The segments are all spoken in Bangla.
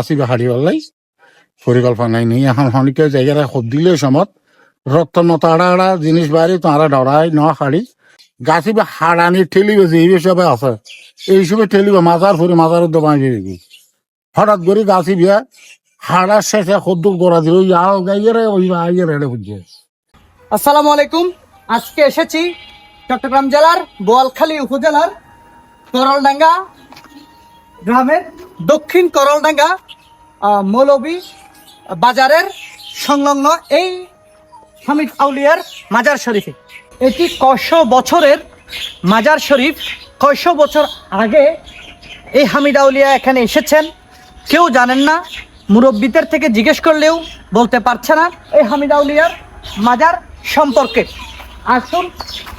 আসি বাহারি ওলাই পরিকল্পনায় নেই এখন অনেকে জায়গায় খুব দিলে সমত রক্ত আড়া জিনিস বাইরে তারা ডরাই ন হাড়ি গাছি বা হাড়ানি ঠেলিবে যে এই হিসাবে আছে এই হিসেবে ঠেলিবে মাজার ফুরি মাজার দোকান দিবি হঠাৎ করে গাছি বিয়া হাড়ার শেষে খদ্দুর গোড়া দিল ইয়াও গাইয়েরে ওই আইয়ের হেডে বুঝছে। আসসালামু আলাইকুম। আজকে এসেছি চট্টগ্রাম জেলার বোয়ালখালী উপজেলার করলডাঙ্গা গ্রামের দক্ষিণ করলডাঙ্গা মৌলভী বাজারের সংলগ্ন এই হামিদ আউলিয়ার মাজার শরীফে। এটি কয়শো বছরের মাজার শরীফ। কয়শো বছর আগে এই হামিদ আউলিয়া এখানে এসেছেন কেউ জানেন না, মুরব্বীদের থেকে জিজ্ঞেস করলেও বলতে পারছে না এই হামিদ আউলিয়ার মাজার সম্পর্কে। আসুন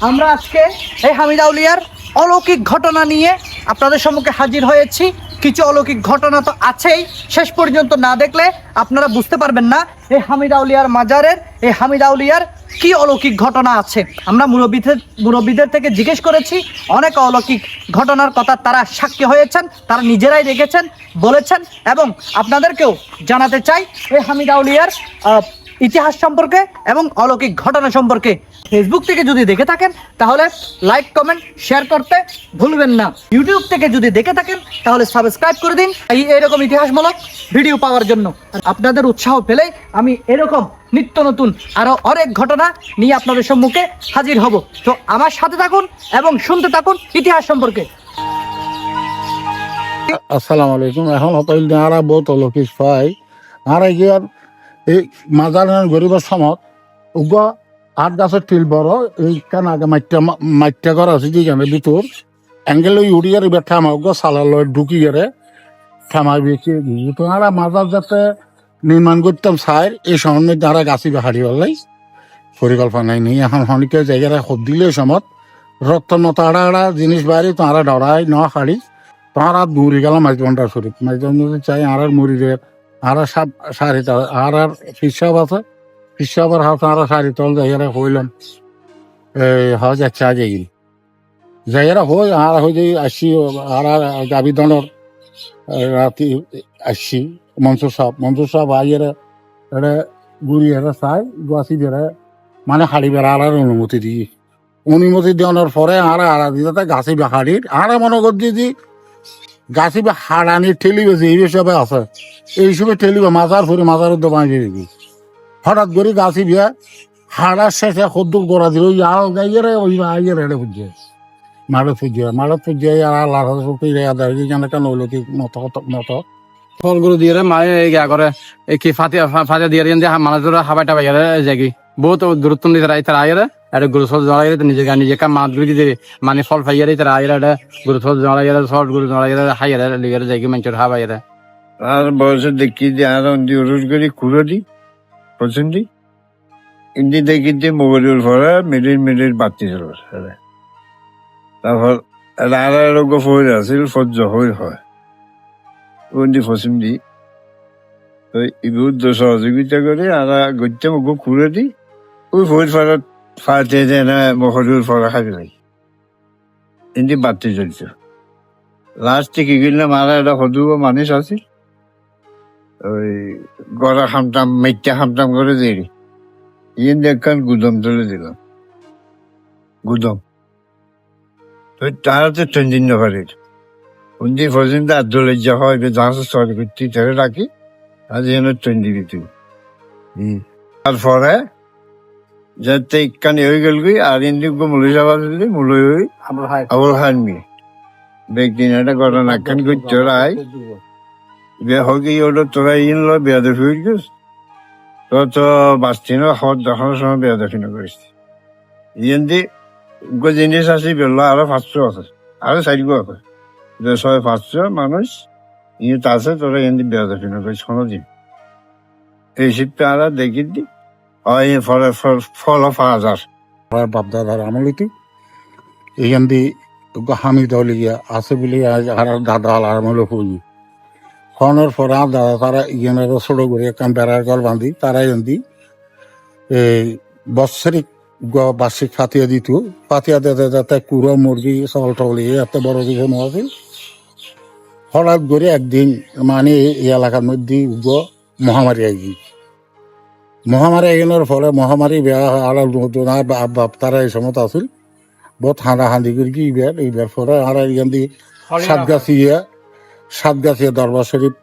আমরা আজকে এই হামিদ আউলিয়ার অলৌকিক ঘটনা নিয়ে আপনাদের সম্মুখে হাজির হয়েছি। কিছু অলৌকিক ঘটনা তো আছেই, শেষ পর্যন্ত না দেখলে আপনারা বুঝতে পারবেন না এই হামিদ আউলিয়ার মাজারের এই হামিদ আউলিয়ার কি অলৌকিক ঘটনা আছে। আমরা মুরব্বীদের থেকে জিজ্ঞেস করেছি, অনেক অলৌকিক ঘটনার কথা তারা সাক্ষী হয়েছেন, তারা নিজেরাই দেখেছেন, বলেছেন এবং আপনাদেরকেও জানাতে চাই এই হামিদ আউলিয়ার ইতিহাস সম্পর্কে এবং অলৌকিক ঘটনা সম্পর্কে। ফেসবুক থেকে যদি দেখে থাকেন তাহলে লাইক কমেন্ট শেয়ার করতে ভুলবেন না। ইউটিউব থেকে যদি দেখে থাকেন তাহলে সাবস্ক্রাইব করে দিন এইরকম ইতিহাসমূলক ভিডিও পাওয়ার জন্য। আপনাদের উৎসাহ পেলেই আমি এরকম নিত্য নতুন আরও অনেক ঘটনা নিয়ে আপনাদের সম্মুখে হাজির হব। তো আমার সাথে থাকুন এবং শুনতে থাকুন ইতিহাস সম্পর্কে। আসসালামু আলাইকুম। এখন হতইল আরা বহুত অলৌকিক পাই আর গিয়ার এই মাজার গরিবের সমত উগ আট গাছের টিল বড় এই কান আগে মাইটা ঘর আছে যেখানে ভিতর অ্যাঙ্গেল ওই উড়িয়ার এবার ঠামা উগ সালাল ঢুকি গেলে ঠামাই বেঁকে তো আর মাজার যাতে নির্মাণ করতাম সাইর এই সময় যারা গাছি বাহারি বললাই পরিকল্পনায় নেই এখন অনেকে জায়গায় খুব দিলে সমত রক্ত আড়া জিনিস বাইরে তারা ডরাই ন হাড়ি তারা দূরে গেলাম মাইজবন্ডার শরীফ মাইজবন্ডার চাই আর মুড়িদের আর সব সারি আর ফিসাব আছে ফিসাবার হাত আর সারি তল জায়গায় হইলাম এই হজ আচ্ছা যাই জায়গায় হই আর হয়ে যাই আসছি আর গাবি দনের রাতি আসছি মনসুর সাহেব আইয়ের এটা গুড়ি এটা চাই গাছি বেড়ে মানে হাড়ি বেড়া আর অনুমতি দিই অনুমতি দেওয়ানোর পরে আর দিতে গাছি হাড়ির আর মনে করছি যে গাছি বা হাড়ানি ঠেলিবে যে এই হিসাবে আছে এই হিসেবে ঠেলিবে মাজার ফুরি মাজারের দোকান দিবি হঠাৎ করে গাছি বিয়া হাড়ার শেষে খদ্দুর গোড়া দিল ইয়াও গাইয়েরে ওই আইয়ের হেডে বুঝছে মাড়ত পুজিয়ে আর আল্লাহ যেখানে একটা নৈলকিক মতো ফলগুলো দিয়ে মানে করে কি ফাতিয়া দিয়ে মানুষের হাবাই টাবাই জায়গি বহুত গুরুত্ব দিতে তারা আইরে এটা গুরুত্ব জড়াই নিজে কাম মাছগুলি দিয়ে মানে ফল ফাইয়ারে তারা আইরে এটা গুরুত্ব জড়াই শর্ট গুরু জড়াই হাইয়ারে লিগারে যাই মানুষের হাবাইরে আর বয়সে দেখি যে আর রোজ করি কুড়ো দি পছন্দ ইন্দি দেখি যে মোবাইলের পরে মিডিল বাতি চলে তারপর আর রোগ ফল আছিল সহ্য হয় ওন্দি পছন্দ তো ইগুর সহযোগিতা করে আর গত্যে মুখ কুড়ে দি ওই ফল ফাড়াত ফাটে যে না মহরুর ফলা খাবি নাই ইন্দি বাতি চলছে লাস্টে কি করলাম আর একটা সদু মানুষ আছে ওই গড়া খামটাম মেটটা খামটাম করে দিই ইয়ে দেখখান গুদম তুলে দিলাম গুদম তো তারা তো চন্দিন পারে উনি পর্যন্ত আর দলে যা হয় জাহাজ সরি করতে ধরে রাখি আজ যেন চন্দি দিতে তারপরে যাতে কানে হয়ে গেল আর ইন্দি মুলি যাওয়া দিলে মুলি হই আবুল হানমি ব্যক্তি একটা ঘটনা কান করতে রায় বিয়া হকি ওটা তোরা ইন লো বিয়া দেখি গেছ তো বাঁচতি না হদ দেখানোর সময় বিয়া দেখি না করেছি ইয়েন্দি জিনিস আছে বেলা আরো 500 আছে আরো 400 আছে 500 মানুষ ইয়ে আছে তোরা ইয়েন্দি বিয়া দেখি না করেছি কোনোদিন এই শীতটা আর দেখি দি ফল 5000 বাপদাদার আমলিতে এইখান দিয়ে হামিদ আউলিয়া আছে বলে আর দাদা আর আমলে হই ফোনের পরে দাদা তারা ইয়েনের ছোট করে একটা বেড়ার গল বাঁধি তারাই এমনি এই বৎসরিক বার্ষিক ফাতিয়া দিত ফাতিয়া দিতে যাতে কুড়ো মুরগি চাউল টাউল এত বড় কিছু আছিল হঠাৎ করে একদিন মানে এই এলাকার মধ্যে মহামারী আই মহামারী আইনের ফলে মহামারী বেয়া আর নতুন বাপ তারা এই সময় আসিল বহুত হাঁদাহাঁদি করে কি এইবার পরে আর এখান দিয়ে সাতগাছিয়া দরবার শরীফ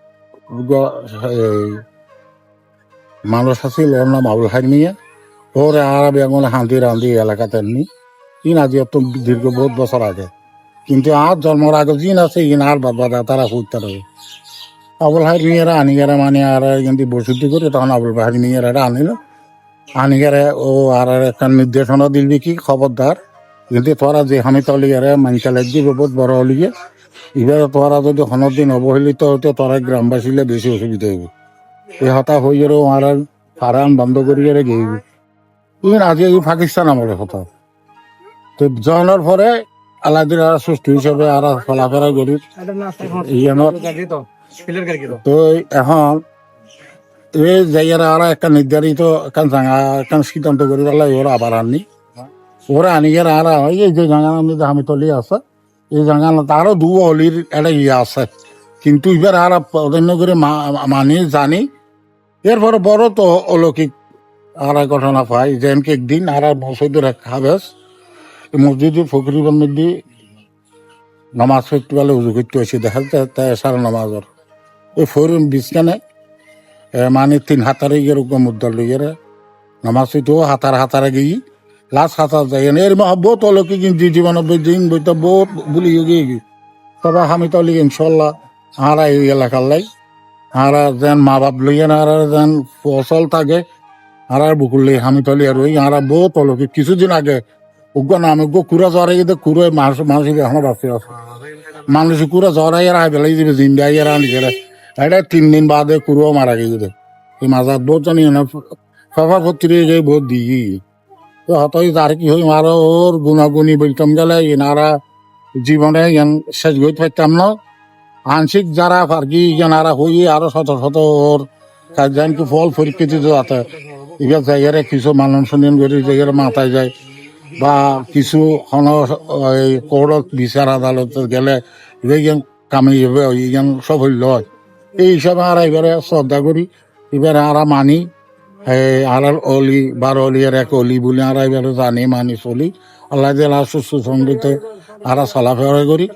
মানুষ আছিল ওর নাম আবুল হাই নিয়ে ওরে আর বেগুন হাঁদি রাঁধি এলাকাতে নি ইন আজি এত দীর্ঘ বহুত বছর আগে কিন্তু আর জন্মের আগে জিন আছে ইন আর বাবা তারা ফুটতে রবে আবুল হাই নিয়েরা আনিগারে মানে আর কিন্তু বসতি করে তখন আবুল বাহার নিয়েরা আনিল আনিগারে ও আর একটা নির্দেশনা দিলবি কি খবরদার কিন্তু তোরা যে আমি তলিয়ারে মানতে লাগবে বহুত বড় হলিগে এবার তোরা যদি হনের দিন অবহেলিত হতো তোরা গ্রামবাসীলে বেশি অসুবিধা হইব এই হতা হয়ে আর ফার্ম বন্ধ করিয়ে গিয়ে ইন আজি এই পাকিস্তান আমলে হতা তো জয়নের পরে আলাদিন আর সৃষ্টি হিসাবে আর চলাফেরা করি তো এখন এই জায়গার আর একটা নির্ধারিত একটা জায়গা একটা সিদ্ধান্ত করি পেলাই ওরা আবার আননি ওরা আনি গেলে আর এই যে জায়গার মধ্যে আমি তলি আছে এই জায়গা তারও দু অলির একটা ইয়ে আছে কিন্তু এবার আর প্রাধান্য করে মানি জানি এরপরে বড় তো অলৌকিক আর ঘটনা পাই যেন একদিন আর মসজিদের হাবেস মসজিদের ফকরিবের মধ্যে নামাজ পড়তে গেলে উজু করতে হয়েছে দেখা যায় সারা নামাজের ওই ফোরুন বিছখানে মানে 3 হাতারে এরকম মুদ্রা লইয়ে নামাজ পড়তে হাতারে গিয়ে লাস্ট হাতার যায় এর বহুত অলৌকিক জীবনের দিন বইটা বহুত ভুলি গিয়ে তবে আমি তো লিখি ইনশাল্লাহ আর এই এলাকার লাই আর যেন মা বাপ লইয়ে আর যেন ফসল থাকে আর বুকুর লাই আমি তো আর ওই আর বহুত অলৌকিক কিছুদিন আগে উগ্র নামে কুড়া জ্বরে গিয়ে কুড়ে মানুষ এখন বাঁচতে আছে মানুষ কুড়া জ্বরাই আর আই বেলাই দিবে জিন্দা আর আনি গেলে এটা 3 দিন বাদে কুড়ো মারা গিয়ে এই মাজার বহুত জানি সভা পত্রী গিয়ে বহুত দিয়ে তো হতই তার কি হই আর ওর গুণাগুণি বলতাম গেলে এনারা জীবনে শেষ গই থাকতাম না আংশিক যারা আর কি এনারা হই আরো শত শত ওর কাজ কি ফল পরীক্ষা দিতে আছে এবার জায়গায় কিছু মানুষ শুনেন করে জায়গায় মাথায় যায় বা কিছু কোর্টত বিচার আদালত গেলে এবার কামি যাবে সব হইল এই হিসাবে আর এবারে শ্রদ্ধা করি এবারে আর মানি আর অলি 12 অলিয়ার এক অলি বলে আর এবারে জানি মানি চলি আল্লাহ সুস্থ সঙ্গীতে আর চলাফেরা করি